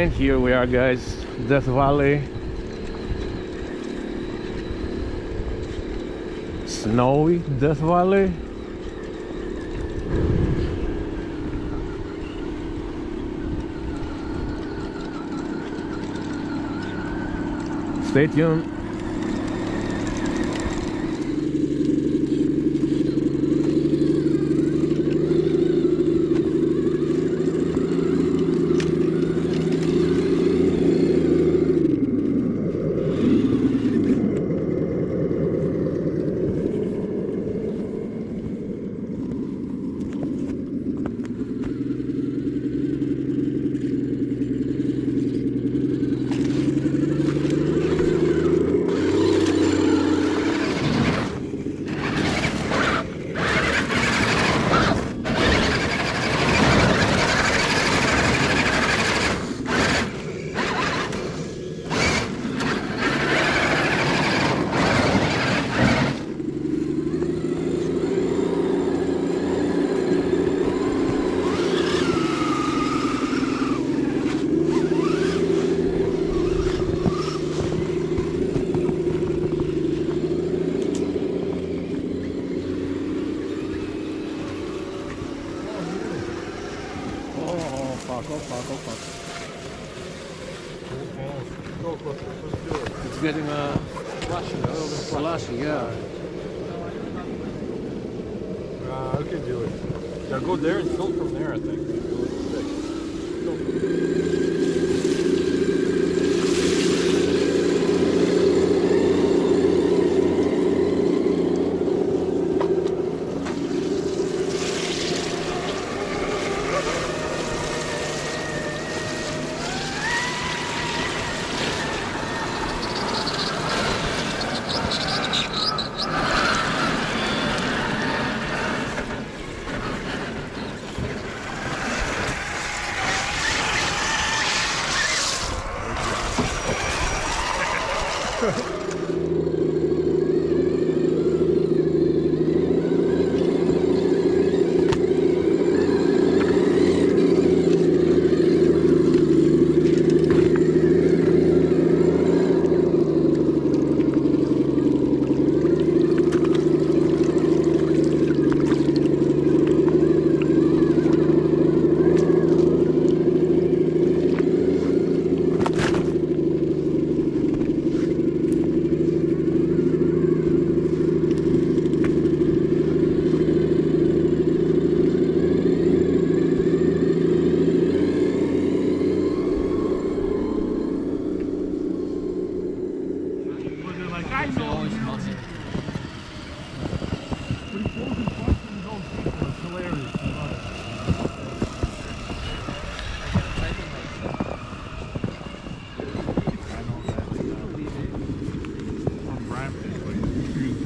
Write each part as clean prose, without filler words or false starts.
And here we are, guys, Death Valley. Snowy Death Valley. Stay tuned. It's getting slushy, yeah. I can do it. Yeah, go there and fill from there, I think.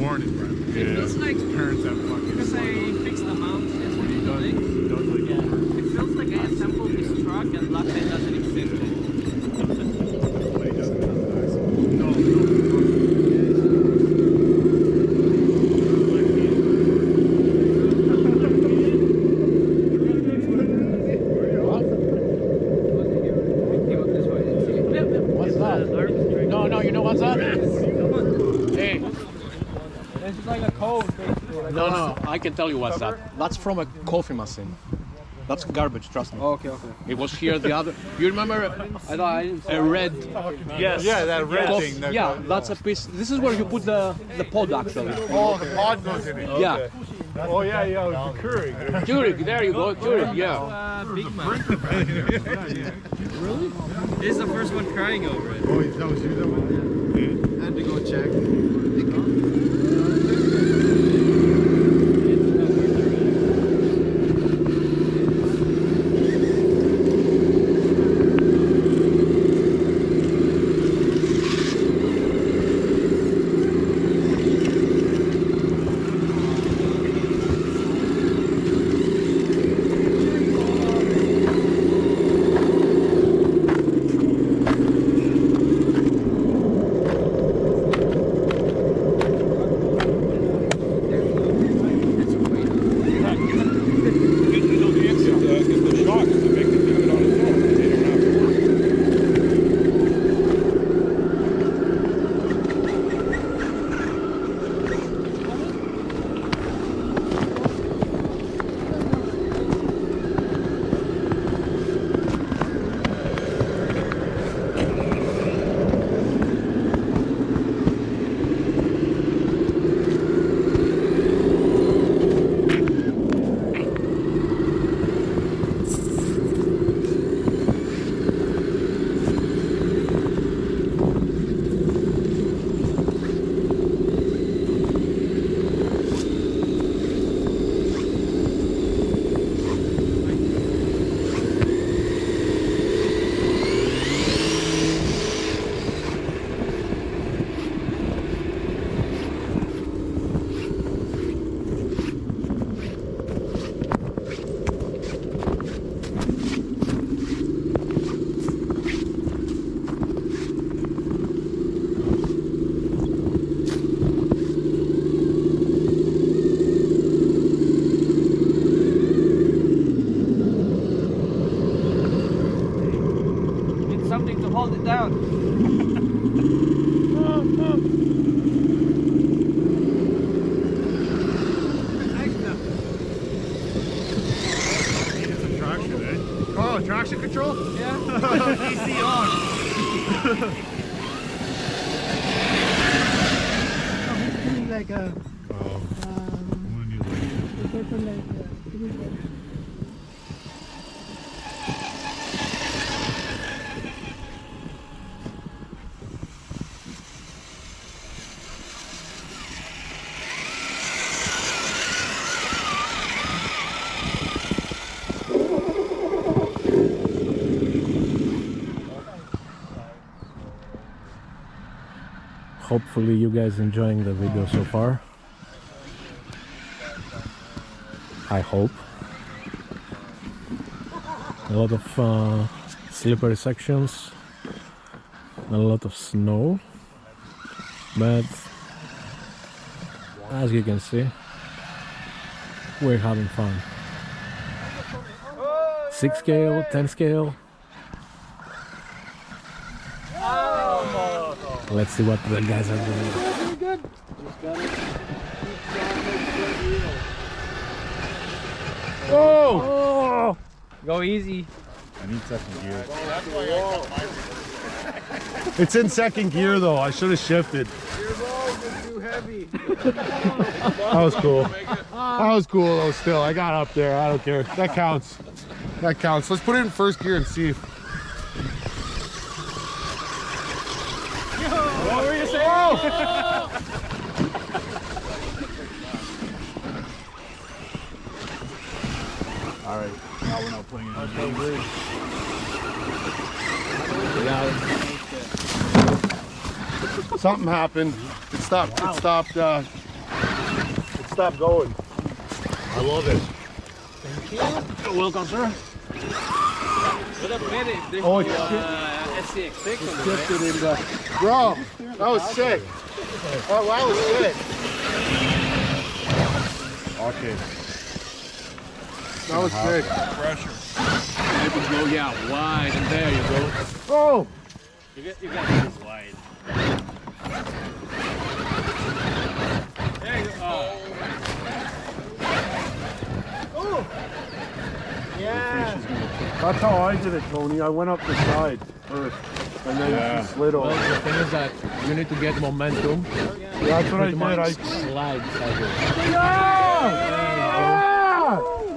Born in Brentwood. It feels like Parents have fucking. because I fixed the mount and everything. Yeah. It feels like I assembled this truck and luckily it doesn't exist. What's that? No, you know what's up? Hey. This is like a code, basically. No, I can tell you what's that. That's from a coffee machine. That's garbage, trust me. Okay. It was here the other. You remember I didn't a red? Yes. Yeah, that red thing. That Yeah, that's a piece. This is where you put the pod actually. Oh, the pod goes in it. Yeah. Oh yeah, the Keurig. Keurig, there you go, Keurig, yeah. Big man. Really? This is the first one crying over it. Oh, that was you that one? I had to go check. neutral? Yeah. Easy on. Like a Hopefully you guys enjoying the video so far. I hope. A lot of slippery sections, a lot of snow, but as you can see, we're having fun. 6 scale, 10 scale. Let's see what the guys are doing. Oh! Go easy. I need second gear. It's in second gear though. I should have shifted. your balls are too heavy. That was cool. That was cool though still. I got up there. I don't care. That counts. That counts. Let's put it in first gear and see. What were you saying? All right. Now we're not playing it. Something happened. It stopped. It stopped. It stopped going. I love it. You're welcome, sir. What a pity. There's Oh, no it's SCX6 on the Shifted in the. Bro, that was sick. That was sick. Okay. That was sick. Pressure. Maybe go, yeah, wide, and there you go. Oh! You got this wide. There you go. Oh. Yeah. That's how I did it, Tony. I went up the side first, and then she slid Well, over. the thing is that you need to get momentum. Yeah, that's what I Pretty did. much slide sideways.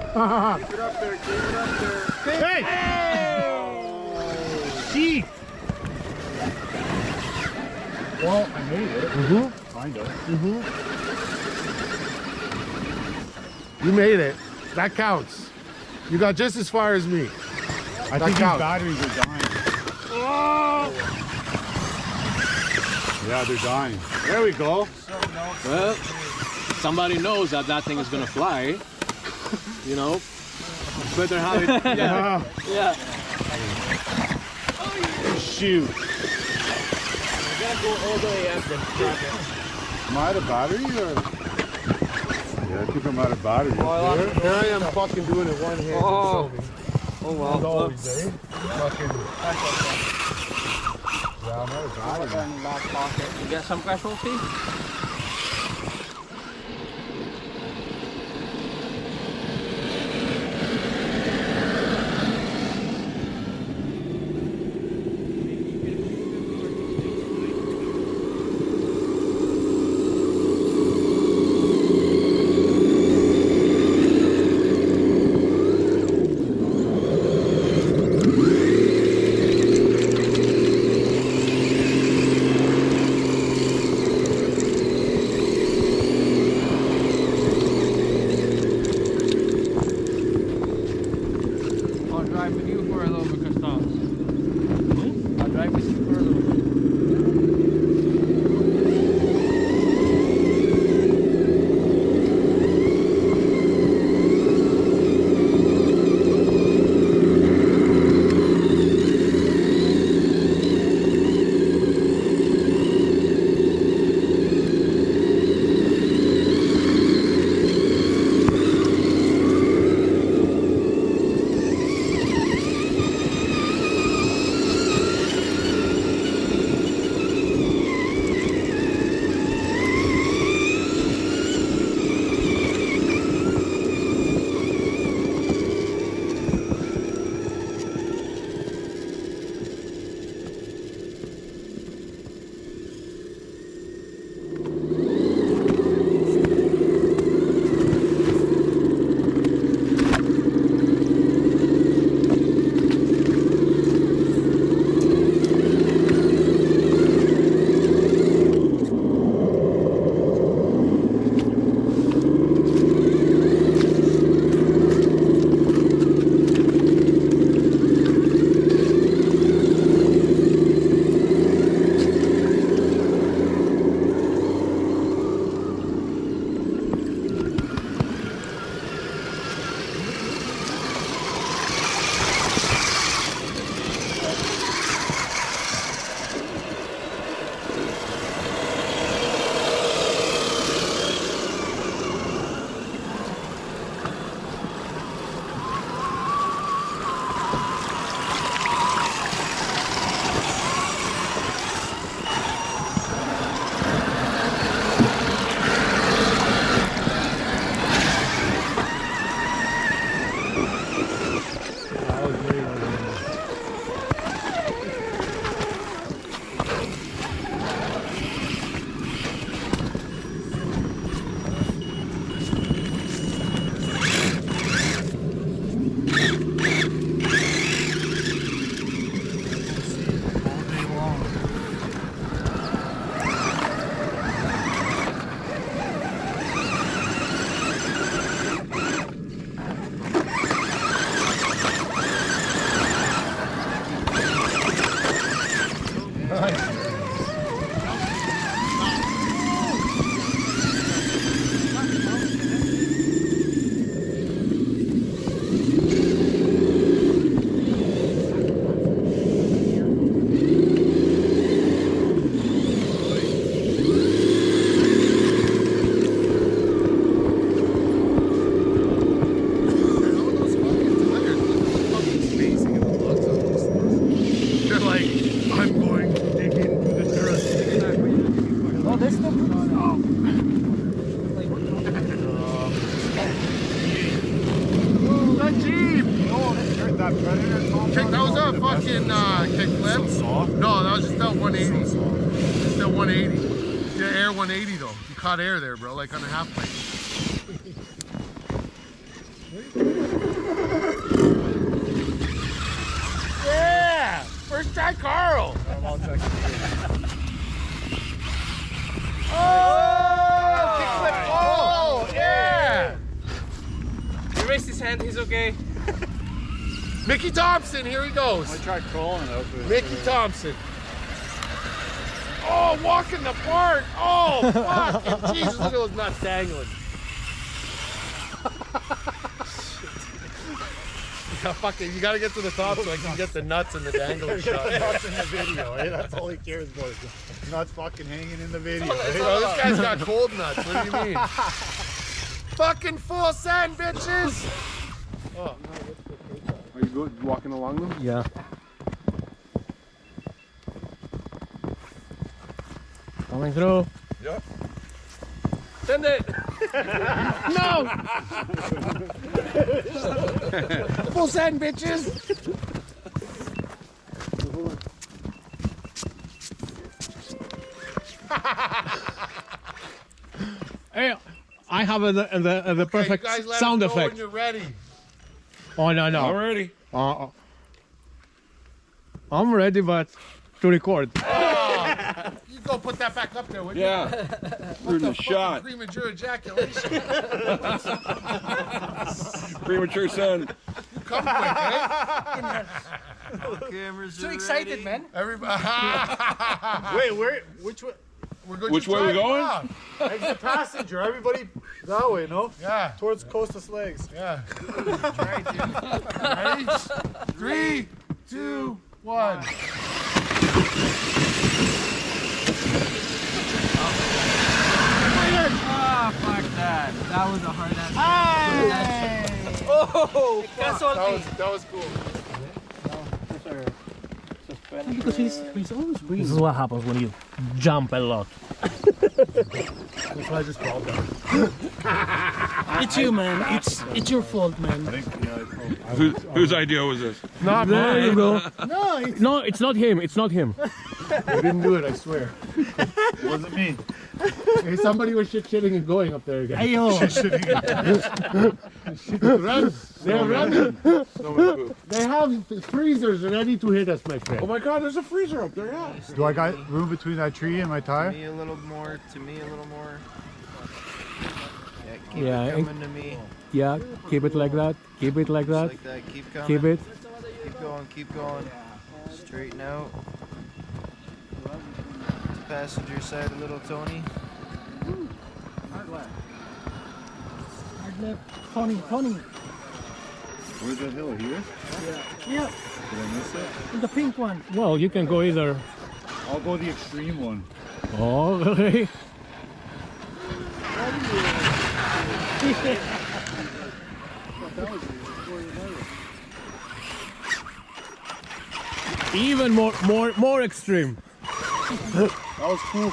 Keep it up there. Keep it up there. Hey! Sheep! Well, I made it. Kind of. You made it. That counts. You got just as far as me. I think these batteries are dying. Oh! Yeah, they're dying. There we go. Well, somebody knows that that thing is gonna fly. You know, better have it. Yeah. Yeah. Shoot. You gotta go all the way up and drop it. Am I out of battery or? Yeah, I think I'm out of battery. Here I am fucking doing it one hand. Oh. Oh wow. Always, eh? Fucking. Yeah, I'm out of battery. You got some casualty? Ooh, that Jeep! Check, that was a fucking kickflip. No, that was just that 180. Just that 180. Yeah, air 180 though. You caught air there, bro, like on a half plate. Yeah! First try, Carl! Oh! Kickflip! Oh! Yeah! He raised his hand, he's okay. Mickey Thompson, here he goes. I tried crawling out there. Mickey Thompson. Oh, walking the park. Oh, fucking Jesus, look at those nuts dangling. Yeah, fuck it, you gotta get to the top so I can get the nuts and the dangling shot. Nuts in the video, eh? That's all he cares about. Nuts fucking hanging in the video. Bro, this guy's got cold nuts. What do you mean? Fucking full send, bitches. Oh. Are you good walking along them? Yeah. Coming through. Yep. Send it. No. Full send, bitches. Hey, I have the perfect Okay, you guys let sound us know effect. when you're ready. Oh no no. Already. I'm ready, but to record. Oh, you go put that back up there, would you? Yeah. What the the shot. Premature ejaculation. Premature son. Come quick, eh? So excited, man. Everybody. Wait, which way? Which way we going? Exit passenger. Everybody that way, no? Yeah, Towards Costa's legs. yeah. Ready? 3, 2, 1. Ah, fuck that. That was a hard ass. Oh, That was cool. Because he's always green. This is what happens when you jump a lot. That's why I just called them. It's you, man. It's your fault, man. Whose idea was this? Not There you go. No, No, it's not him. It's not him. I didn't do it, I swear. it wasn't me. Hey, somebody was shit-shitting and going up there again. Ayo. Run. They're running. They have freezers ready to hit us, my friend. Oh my God! There's a freezer up there. Yeah. Do I got room between that tree and my tire? Me a little more, to me a little more. Yeah, keep Yeah, it coming to me. Yeah, keep it like that. Keep it like Just that. like that, keep coming. Keep it. Keep going, keep going. Straighten out. To passenger side a little, Tony. Tony. Where's that hill? Here? Yeah, Did I miss it? the pink one. Well, you can go either. I'll go the extreme one. Oh, okay. Even more extreme. That was cool.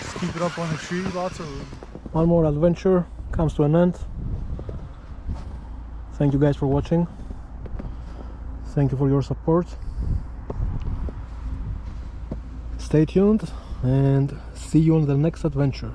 Just keep it up on the tree. Lots of room. One more adventure comes to an end. Thank you guys for watching. Thank you for your support. Stay tuned and see you on the next adventure.